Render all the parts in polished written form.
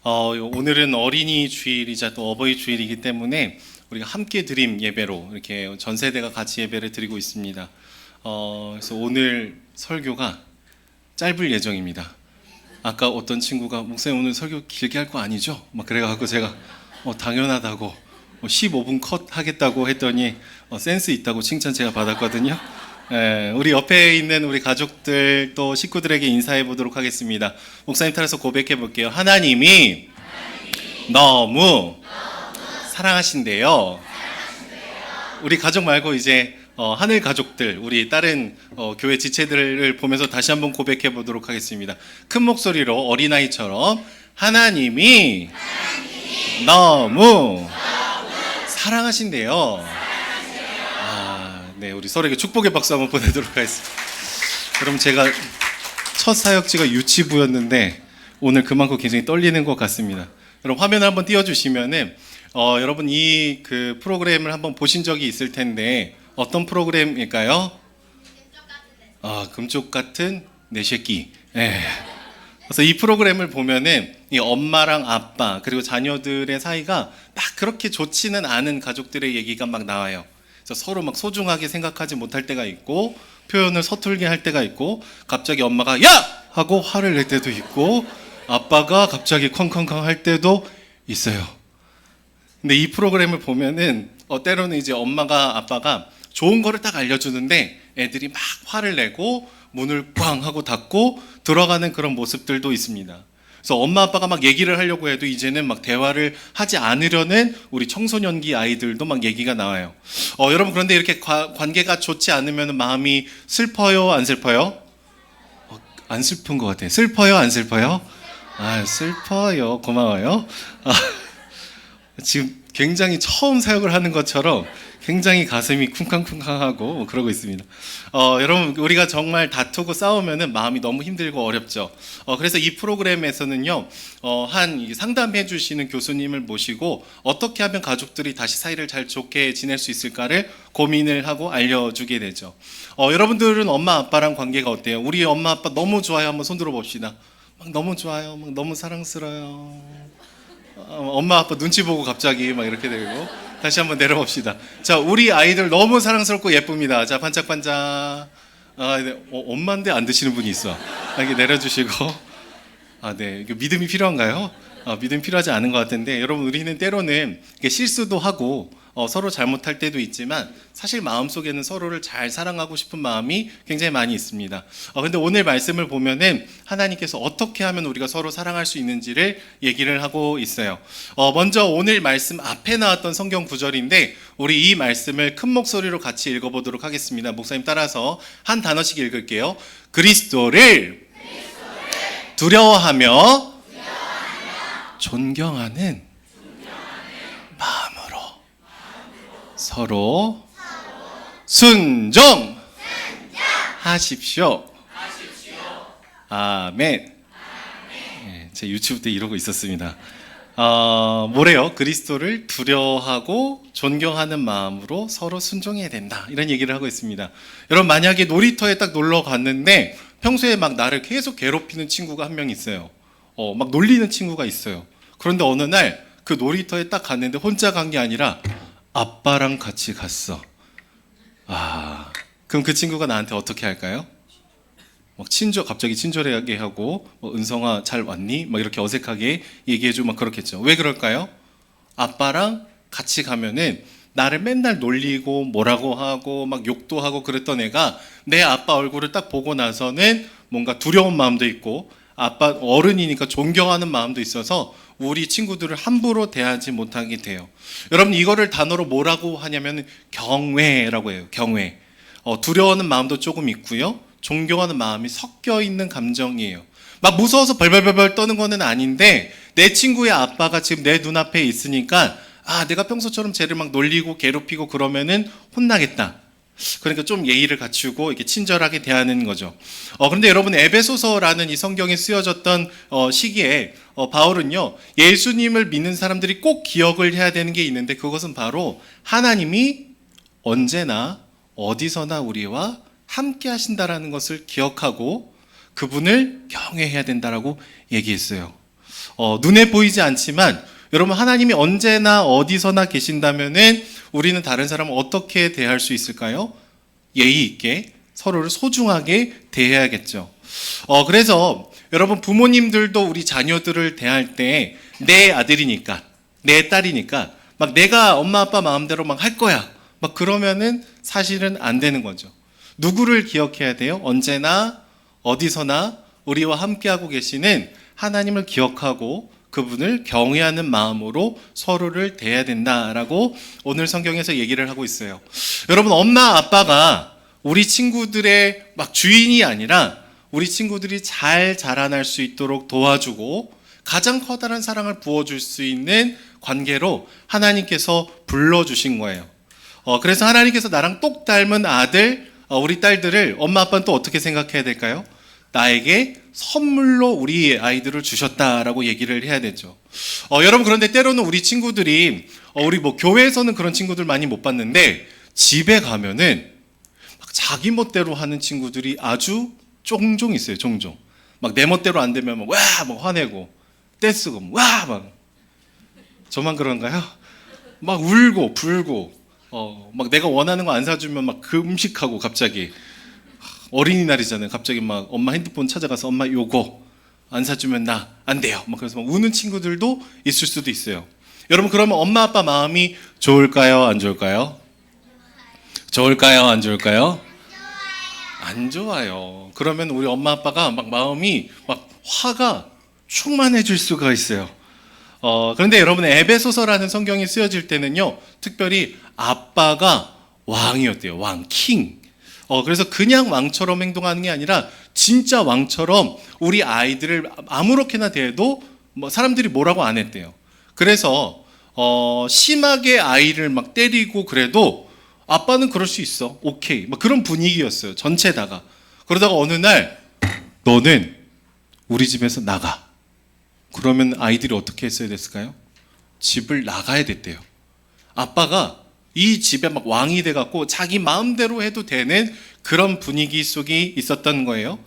오늘은 어린이 주일이자 또 어버이 주일이기 때문에 우리가 함께 드림 예배로 이렇게 전 세대가 같이 예배를 드리고 있습니다. 그래서 오늘 설교가 짧을 예정입니다. 아까 어떤 친구가 목사님 오늘 설교 길게 할 거 아니죠? 막 그래가지고 제가 당연하다고 15분 컷 하겠다고 했더니 센스 있다고 칭찬 제가 받았거든요. 우리 옆에 있는 우리 가족들 또 식구들에게 인사해 보도록 하겠습니다. 목사님 따라서 고백해 볼게요. 하나님이 너무 사랑하신대요. 우리 가족 말고 이제 하늘 가족들, 우리 다른 교회 지체들을 보면서 다시 한번 고백해 보도록 하겠습니다. 큰 목소리로 어린아이처럼 하나님이 너무 사랑하신대요. 네, 우리 서로에게 축복의 박수 한번 보내도록 하겠습니다. 그럼 제가 첫 사역지가 유치부였는데 오늘 그만큼 굉장히 떨리는 것 같습니다. 그럼 화면을 한번 띄워주시면은 여러분 이 그 프로그램을 한번 보신 적이 있을 텐데 어떤 프로그램일까요? 금쪽 같은 내 새끼. 네. 그래서 이 프로그램을 보면은 이 엄마랑 아빠 그리고 자녀들의 사이가 막 그렇게 좋지는 않은 가족들의 얘기가 막 나와요. 그래서 서로 막 소중하게 생각하지 못할 때가 있고 표현을 서툴게 할 때가 있고 갑자기 엄마가 야! 하고 화를 낼 때도 있고 아빠가 갑자기 쾅쾅쾅 할 때도 있어요. 근데 이 프로그램을 보면은 때로는 이제 엄마가 아빠가 좋은 거를 딱 알려주는데 애들이 막 화를 내고 문을 꽝 하고 닫고 들어가는 그런 모습들도 있습니다. 그래서 엄마 아빠가 막 얘기를 하려고 해도 이제는 막 대화를 하지 않으려는 우리 청소년기 아이들도 막 얘기가 나와요. 여러분 그런데 이렇게 관계가 좋지 않으면 마음이 슬퍼요, 안 슬퍼요? 안 슬픈 것 같아요. 슬퍼요, 안 슬퍼요? 슬퍼요. 고마워요. 지금 굉장히 처음 사역을 하는 것처럼 굉장히 가슴이 쿵쾅쿵쾅하고 그러고 있습니다. 여러분 우리가 정말 다투고 싸우면은 마음이 너무 힘들고 어렵죠. 그래서 이 프로그램에서는요 한 상담해 주시는 교수님을 모시고 어떻게 하면 가족들이 다시 사이를 잘 좋게 지낼 수 있을까를 고민을 하고 알려주게 되죠. 여러분들은 엄마 아빠랑 관계가 어때요? 우리 엄마 아빠 너무 좋아요. 한번 손들어 봅시다. 막 너무 좋아요. 막 너무 사랑스러워요. 엄마 아빠 눈치 보고 갑자기 막 이렇게 되고 다시 한번 내려봅시다. 자, 우리 아이들 너무 사랑스럽고 예쁩니다. 자, 반짝반짝. 엄마인데 안 드시는 분이 있어. 이렇게 내려주시고. 네, 이게 믿음이 필요한가요? 믿음이 필요하지 않은 것 같은데 여러분 우리는 때로는 실수도 하고 서로 잘못할 때도 있지만 사실 마음속에는 서로를 잘 사랑하고 싶은 마음이 굉장히 많이 있습니다. 근데 오늘 말씀을 보면은 하나님께서 어떻게 하면 우리가 서로 사랑할 수 있는지를 얘기를 하고 있어요. 먼저 오늘 말씀 앞에 나왔던 성경 구절인데 우리 이 말씀을 큰 목소리로 같이 읽어보도록 하겠습니다. 목사님 따라서 한 단어씩 읽을게요. 그리스도를 두려워하며 존경하는 마음으로 서로 순종하십시오. 아멘. 제 유튜브 때 이러고 있었습니다. 뭐래요? 그리스도를 두려워하고 존경하는 마음으로 서로 순종해야 된다. 이런 얘기를 하고 있습니다. 여러분 만약에 놀이터에 딱 놀러 갔는데 평소에 막 나를 계속 괴롭히는 친구가 한 명 있어요. 막 놀리는 친구가 있어요. 그런데 어느 날 그 놀이터에 딱 갔는데 혼자 간 게 아니라 아빠랑 같이 갔어. 그럼 그 친구가 나한테 어떻게 할까요? 막 갑자기 친절하게 하고 은성아 잘 왔니? 막 이렇게 어색하게 얘기해주고 막 그렇겠죠. 왜 그럴까요? 아빠랑 같이 가면은 나를 맨날 놀리고 뭐라고 하고 막 욕도 하고 그랬던 애가 내 아빠 얼굴을 딱 보고 나서는 뭔가 두려운 마음도 있고 아빠 어른이니까 존경하는 마음도 있어서 우리 친구들을 함부로 대하지 못하게 돼요. 여러분 이거를 단어로 뭐라고 하냐면 경외라고 해요. 경외. 두려워하는 마음도 조금 있고요. 존경하는 마음이 섞여 있는 감정이에요. 막 무서워서 벌벌벌 떠는 거는 아닌데 내 친구의 아빠가 지금 내 눈앞에 있으니까 내가 평소처럼 쟤를 막 놀리고 괴롭히고 그러면은 혼나겠다. 그러니까 좀 예의를 갖추고 이렇게 친절하게 대하는 거죠. 그런데 여러분 에베소서라는 이 성경에 쓰여졌던 시기에 바울은요 예수님을 믿는 사람들이 꼭 기억을 해야 되는 게 있는데 그것은 바로 하나님이 언제나 어디서나 우리와 함께 하신다라는 것을 기억하고 그분을 경외해야 된다라고 얘기했어요. 눈에 보이지 않지만 여러분 하나님이 언제나 어디서나 계신다면은 우리는 다른 사람을 어떻게 대할 수 있을까요? 예의 있게 서로를 소중하게 대해야겠죠. 그래서 여러분 부모님들도 우리 자녀들을 대할 때 내 아들이니까 내 딸이니까 막 내가 엄마 아빠 마음대로 막 할 거야 막 그러면은 사실은 안 되는 거죠. 누구를 기억해야 돼요? 언제나 어디서나 우리와 함께하고 계시는 하나님을 기억하고 그분을 경외하는 마음으로 서로를 대해야 된다라고 오늘 성경에서 얘기를 하고 있어요. 여러분 엄마 아빠가 우리 친구들의 막 주인이 아니라 우리 친구들이 잘 자라날 수 있도록 도와주고 가장 커다란 사랑을 부어줄 수 있는 관계로 하나님께서 불러주신 거예요. 그래서 하나님께서 나랑 똑 닮은 아들, 우리 딸들을 엄마 아빠는 또 어떻게 생각해야 될까요? 나에게 선물로 우리 아이들을 주셨다라고 얘기를 해야 되죠. 여러분 그런데 때로는 우리 친구들이 우리 뭐 교회에서는 그런 친구들 많이 못 봤는데 집에 가면은 막 자기 멋대로 하는 친구들이 아주 종종 있어요. 종종 막 내 멋대로 안 되면 막 와 막 화내고 떼쓰고 와 막 저만 그런가요? 막 울고 불고 막 내가 원하는 거 안 사주면 막 금식하고 갑자기 어린이날이잖아요. 갑자기 막 엄마 핸드폰 찾아가서 엄마 요거 안 사주면 나 안 돼요. 막 그래서 막 우는 친구들도 있을 수도 있어요. 여러분 그러면 엄마 아빠 마음이 좋을까요? 안 좋을까요? 좋을까요? 안 좋을까요? 안 좋아요. 그러면 우리 엄마 아빠가 막 마음이 막 화가 충만해질 수가 있어요. 그런데 여러분 에베소서라는 성경이 쓰여질 때는요, 특별히 아빠가 왕이었대요. 왕, 킹. 그래서 그냥 왕처럼 행동하는 게 아니라 진짜 왕처럼 우리 아이들을 아무렇게나 대해도 뭐 사람들이 뭐라고 안 했대요. 그래서 심하게 아이를 막 때리고 그래도 아빠는 그럴 수 있어. 오케이. 막 그런 분위기였어요. 전체다가. 그러다가 어느 날 너는 우리 집에서 나가. 그러면 아이들이 어떻게 했어야 됐을까요? 집을 나가야 됐대요. 아빠가 이 집에 막 왕이 돼갖고 자기 마음대로 해도 되는 그런 분위기 속에 있었던 거예요.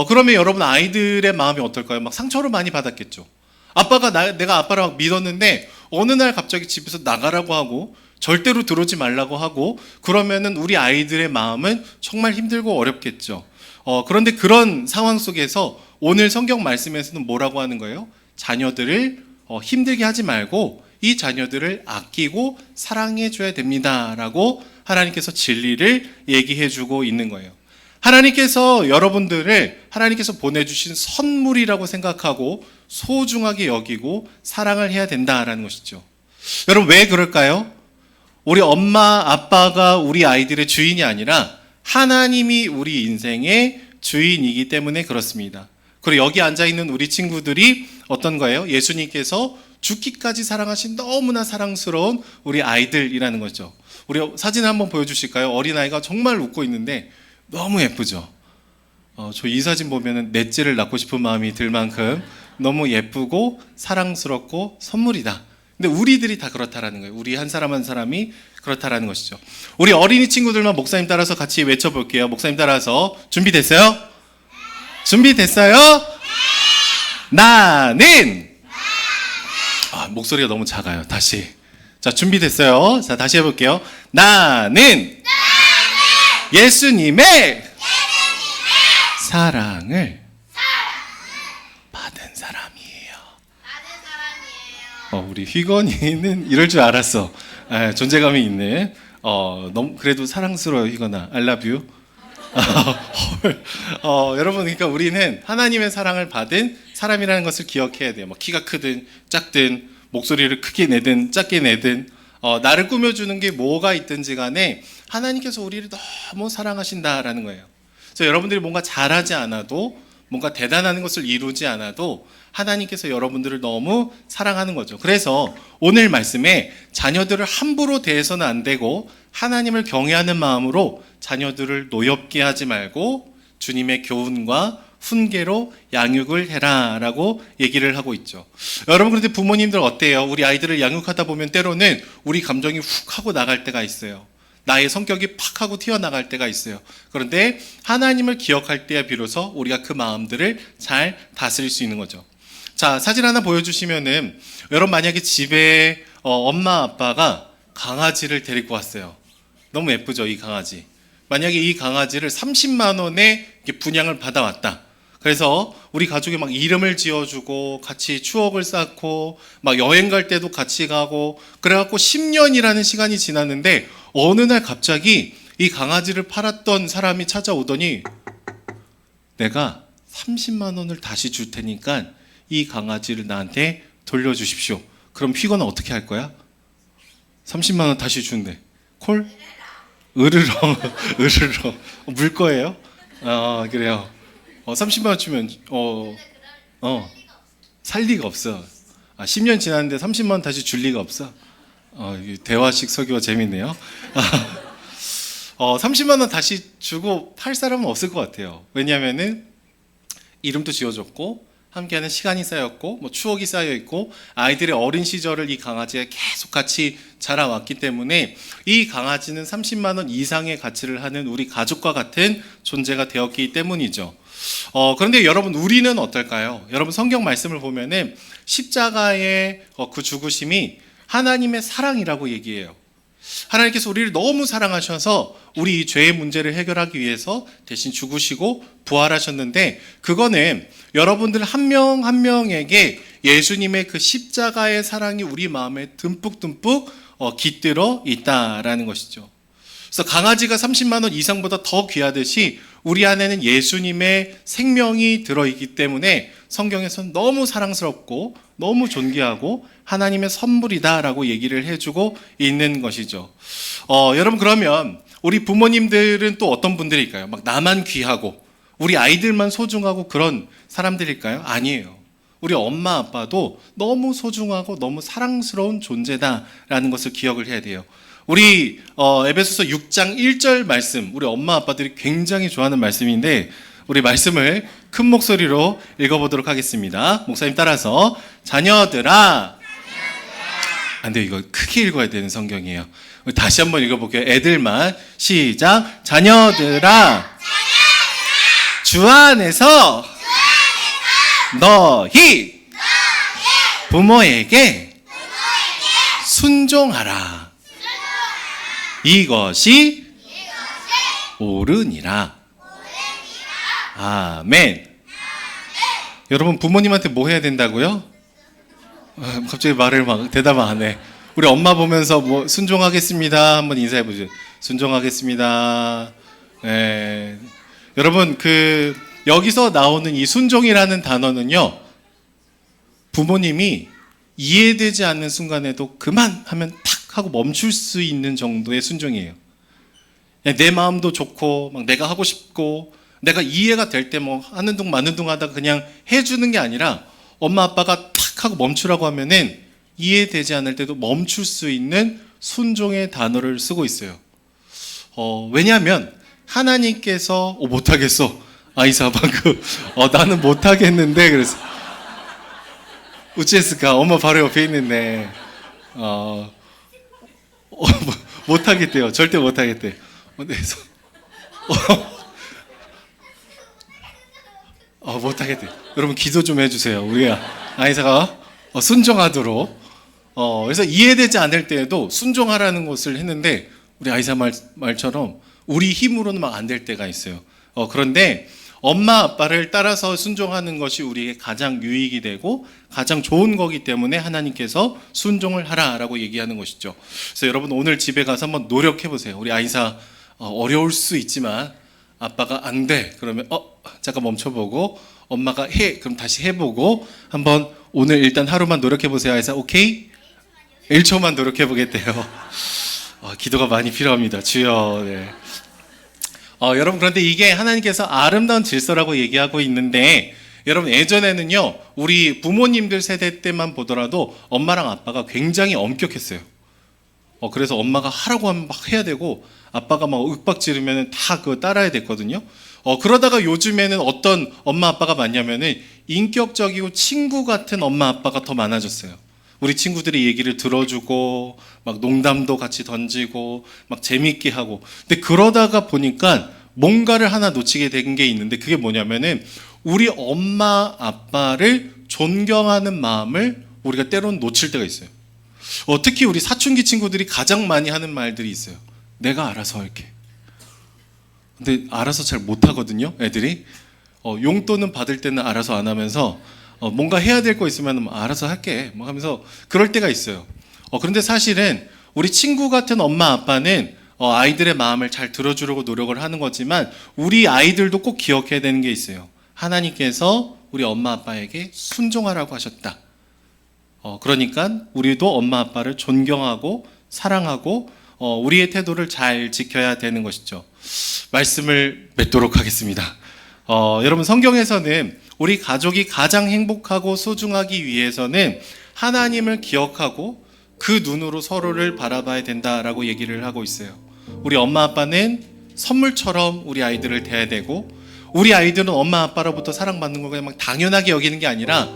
그러면 여러분 아이들의 마음이 어떨까요? 막 상처를 많이 받았겠죠. 아빠가 내가 아빠를 막 믿었는데 어느 날 갑자기 집에서 나가라고 하고 절대로 들어오지 말라고 하고 그러면은 우리 아이들의 마음은 정말 힘들고 어렵겠죠. 그런데 그런 상황 속에서 오늘 성경 말씀에서는 뭐라고 하는 거예요? 자녀들을 힘들게 하지 말고 이 자녀들을 아끼고 사랑해 줘야 됩니다라고 하나님께서 진리를 얘기해 주고 있는 거예요. 하나님께서 여러분들을 하나님께서 보내주신 선물이라고 생각하고 소중하게 여기고 사랑을 해야 된다라는 것이죠. 여러분 왜 그럴까요? 우리 엄마 아빠가 우리 아이들의 주인이 아니라 하나님이 우리 인생의 주인이기 때문에 그렇습니다. 그리고 여기 앉아있는 우리 친구들이 어떤 거예요? 예수님께서 죽기까지 사랑하신 너무나 사랑스러운 우리 아이들이라는 거죠. 우리 사진 한번 보여주실까요? 어린아이가 정말 웃고 있는데 너무 예쁘죠? 저 이 사진 보면 넷째를 낳고 싶은 마음이 들 만큼 너무 예쁘고 사랑스럽고 선물이다. 근데 우리들이 다 그렇다라는 거예요. 우리 한 사람 한 사람이 그렇다라는 것이죠. 우리 어린이 친구들만 목사님 따라서 같이 외쳐볼게요. 목사님 따라서 준비됐어요? 준비됐어요? 나는 목소리가 너무 작아요. 다시. 자, 준비됐어요. 자, 다시 해볼게요. 나는 예수님의 사랑을 받은 사람이에요. 우리 휘건이는 이럴 줄 알았어. 존재감이 있네. 너무 그래도 사랑스러워요, 휘건아. I love you. 여러분, 그러니까 우리는 하나님의 사랑을 받은 사람이라는 것을 기억해야 돼요. 뭐 키가 크든 작든 목소리를 크게 내든 작게 내든 나를 꾸며주는 게 뭐가 있든지 간에 하나님께서 우리를 너무 사랑하신다라는 거예요. 그래서 여러분들이 뭔가 잘하지 않아도 뭔가 대단한 것을 이루지 않아도 하나님께서 여러분들을 너무 사랑하는 거죠. 그래서 오늘 말씀에 자녀들을 함부로 대해서는 안 되고 하나님을 경외하는 마음으로 자녀들을 노엽게 하지 말고 주님의 교훈과 훈계로 양육을 해라라고 얘기를 하고 있죠. 여러분 그런데 부모님들 어때요? 우리 아이들을 양육하다 보면 때로는 우리 감정이 훅 하고 나갈 때가 있어요. 나의 성격이 팍 하고 튀어나갈 때가 있어요. 그런데 하나님을 기억할 때야 비로소 우리가 그 마음들을 잘 다스릴 수 있는 거죠. 자, 사진 하나 보여주시면은 여러분 만약에 집에 엄마 아빠가 강아지를 데리고 왔어요. 너무 예쁘죠, 이 강아지. 만약에 이 강아지를 30만 원에 분양을 받아왔다. 그래서 우리 가족이 막 이름을 지어주고 같이 추억을 쌓고 막 여행 갈 때도 같이 가고 그래갖고 10년이라는 시간이 지났는데 어느 날 갑자기 이 강아지를 팔았던 사람이 찾아오더니 내가 30만 원을 다시 줄 테니까 이 강아지를 나한테 돌려주십시오. 그럼 휘거는 어떻게 할 거야? 30만 원 다시 준대. 콜? 으르렁 으르렁 물 거예요? 그래요. 30만 원 주면 살 리가 없어. 10년 지났는데 30만 원 다시 줄 리가 없어. 대화식 설교가 재밌네요. 30만 원 다시 주고 팔 사람은 없을 것 같아요. 왜냐하면은 이름도 지어줬고 함께하는 시간이 쌓였고 뭐 추억이 쌓여 있고 아이들의 어린 시절을 이 강아지가 계속 같이 자라왔기 때문에 이 강아지는 30만 원 이상의 가치를 하는 우리 가족과 같은 존재가 되었기 때문이죠. 그런데 여러분 우리는 어떨까요? 여러분 성경 말씀을 보면은 십자가의 그 죽으심이 하나님의 사랑이라고 얘기해요. 하나님께서 우리를 너무 사랑하셔서 우리 이 죄의 문제를 해결하기 위해서 대신 죽으시고 부활하셨는데 그거는 여러분들 한 명 한 명에게 예수님의 그 십자가의 사랑이 우리 마음에 듬뿍듬뿍 깃들어 있다라는 것이죠. 그래서 강아지가 30만 원 이상보다 더 귀하듯이 우리 안에는 예수님의 생명이 들어있기 때문에 성경에서는 너무 사랑스럽고 너무 존귀하고 하나님의 선물이다라고 얘기를 해주고 있는 것이죠. 여러분 그러면 우리 부모님들은 또 어떤 분들일까요? 막 나만 귀하고 우리 아이들만 소중하고 그런 사람들일까요? 아니에요. 우리 엄마 아빠도 너무 소중하고 너무 사랑스러운 존재다라는 것을 기억을 해야 돼요. 우리 에베소서 6장 1절 말씀, 우리 엄마 아빠들이 굉장히 좋아하는 말씀인데 우리 말씀을 큰 목소리로 읽어보도록 하겠습니다. 목사님 따라서 자녀들아. 안 돼요. 이거 크게 읽어야 되는 성경이에요. 우리 다시 한번 읽어볼게요. 애들만 시작. 자녀들아 주 안에서 너희 부모에게 순종하라. 이것이 옳으니라. 아멘. 여러분 부모님한테 뭐 해야 된다고요? 갑자기 말을 막 대답을 안 해. 우리 엄마 보면서 뭐 순종하겠습니다 한번 인사해 보죠. 순종하겠습니다. 네. 여러분 그 여기서 나오는 이 순종이라는 단어는요 부모님이 이해되지 않는 순간에도 그만하면 탁 하고 멈출 수 있는 정도의 순종이에요. 내 마음도 좋고 막 내가 하고 싶고 내가 이해가 될 때 뭐 하는 둥 마는 둥 하다가 그냥 해주는 게 아니라 엄마 아빠가 탁 하고 멈추라고 하면은 이해되지 않을 때도 멈출 수 있는 순종의 단어를 쓰고 있어요. 왜냐하면 하나님께서 못하겠어. 아이사 방금 나는 못하겠는데 그래서 우체스가 엄마 바로 옆에 있는데 못하겠대요. 절대 못하겠대. 그래서 못하겠대. 여러분 기도 좀 해주세요. 우리 아이사가 순종하도록. 그래서 이해되지 않을 때에도 순종하라는 것을 했는데 우리 아이사 말처럼 우리 힘으로는 막 안 될 때가 있어요. 그런데 엄마 아빠를 따라서 순종하는 것이 우리에게 가장 유익이 되고 가장 좋은 거기 때문에 하나님께서 순종을 하라라고 얘기하는 것이죠. 그래서 여러분 오늘 집에 가서 한번 노력해 보세요. 우리 아이사 어려울 수 있지만 아빠가 안 돼. 그러면 잠깐 멈춰보고 엄마가 해. 그럼 다시 해보고 한번 오늘 일단 하루만 노력해 보세요. 아이사 오케이? 1초만 노력해 보겠대요. 기도가 많이 필요합니다. 주여. 네. 여러분 그런데 이게 하나님께서 아름다운 질서라고 얘기하고 있는데 여러분 예전에는요 우리 부모님들 세대 때만 보더라도 엄마랑 아빠가 굉장히 엄격했어요. 그래서 엄마가 하라고 하면 막 해야 되고 아빠가 막 윽박 지르면 다 그거 따라야 됐거든요. 그러다가 요즘에는 어떤 엄마 아빠가 많냐면은 인격적이고 친구 같은 엄마 아빠가 더 많아졌어요. 우리 친구들이 얘기를 들어주고 막 농담도 같이 던지고 막 재밌게 하고. 근데 그러다가 보니까 뭔가를 하나 놓치게 된 게 있는데 그게 뭐냐면은 우리 엄마 아빠를 존경하는 마음을 우리가 때로는 놓칠 때가 있어요. 특히 우리 사춘기 친구들이 가장 많이 하는 말들이 있어요. 내가 알아서 할게. 근데 알아서 잘 못하거든요, 애들이. 용돈은 받을 때는 알아서 안 하면서 뭔가 해야 될 거 있으면 알아서 할게 뭐 하면서 그럴 때가 있어요. 그런데 사실은 우리 친구 같은 엄마 아빠는 아이들의 마음을 잘 들어주려고 노력을 하는 거지만 우리 아이들도 꼭 기억해야 되는 게 있어요. 하나님께서 우리 엄마 아빠에게 순종하라고 하셨다. 그러니까 우리도 엄마 아빠를 존경하고 사랑하고 우리의 태도를 잘 지켜야 되는 것이죠. 말씀을 맺도록 하겠습니다. 여러분, 성경에서는 우리 가족이 가장 행복하고 소중하기 위해서는 하나님을 기억하고 그 눈으로 서로를 바라봐야 된다라고 얘기를 하고 있어요. 우리 엄마 아빠는 선물처럼 우리 아이들을 대해야 되고, 우리 아이들은 엄마 아빠로부터 사랑받는 걸 그냥 막 당연하게 여기는 게 아니라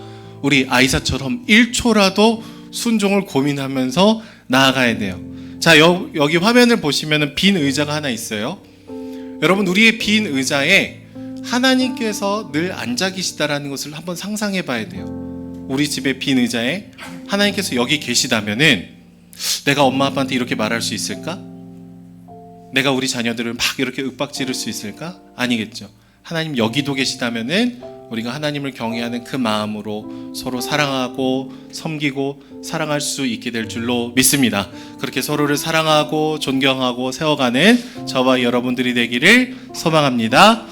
우리 아이사처럼 1초라도 순종을 고민하면서 나아가야 돼요. 자, 여기 화면을 보시면 빈 의자가 하나 있어요. 여러분, 우리의 빈 의자에 하나님께서 늘 앉아 계시다라는 것을 한번 상상해 봐야 돼요. 우리 집의 빈 의자에 하나님께서 여기 계시다면은 내가 엄마 아빠한테 이렇게 말할 수 있을까? 내가 우리 자녀들을 막 이렇게 윽박지를 수 있을까? 아니겠죠. 하나님 여기도 계시다면은 우리가 하나님을 경외하는 그 마음으로 서로 사랑하고 섬기고 사랑할 수 있게 될 줄로 믿습니다. 그렇게 서로를 사랑하고 존경하고 세워가는 저와 여러분들이 되기를 소망합니다.